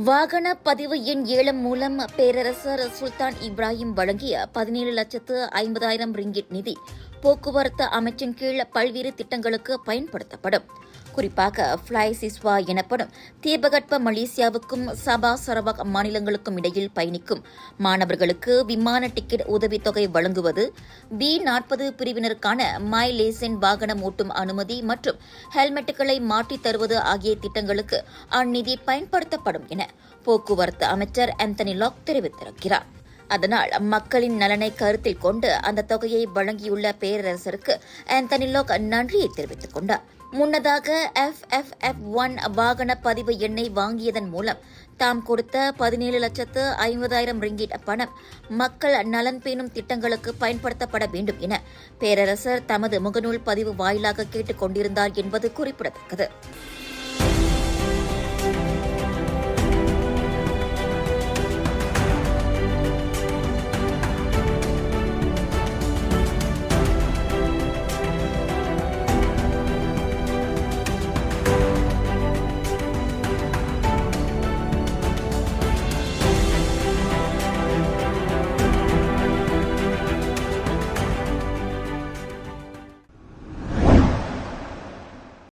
வாகன பதிவு எண் ஏலம் மூலம் பேரரசர் சுல்தான் இப்ராஹிம் வழங்கிய 17,50,000 ரிங்கிட் நிதி போக்குவரத்து அமைச்சின் கீழ் பல்வேறு திட்டங்களுக்கு பயன்படுத்தப்படும். குறிப்பாக ஃப்ளை சிஸ்வா எனப்படும் தீபகற்ப மலேசியாவுக்கும் சபா சரவாக் மாநிலங்களுக்கும் இடையில் பயணிக்கும் மாணவர்களுக்கு விமான டிக்கெட் உதவித்தொகை வழங்குவது, B40 பிரிவினருக்கான மை லேசன் வாகனம் ஓட்டும் அனுமதி மற்றும் ஹெல்மெட்டுகளை மாற்றித் தருவது ஆகிய திட்டங்களுக்கு அந்நிதி பயன்படுத்தப்படும் என போக்குவரத்து அமைச்சர் ஆந்தனி லாக் தெரிவித்திருக்கிறார். அதனால் மக்களின் நலனை கருத்தில் கொண்டு அந்த தொகையை வழங்கியுள்ள பேரரசருக்கு ஆந்தனி லாக் நன்றியை தெரிவித்துக் கொண்டார். முன்னதாக FFF1 வாகன பதிவு எண்ணை வாங்கியதன் மூலம் தாம் கொடுத்த 17,50,000 ரிங்கிட் பணம் மக்கள் நலன் பேணும் திட்டங்களுக்கு பயன்படுத்தப்பட வேண்டும் என பேரரசர் தமது முகநூல் பதிவு வாயிலாக கேட்டுக் கொண்டிருந்தார் என்பது குறிப்பிடத்தக்கது.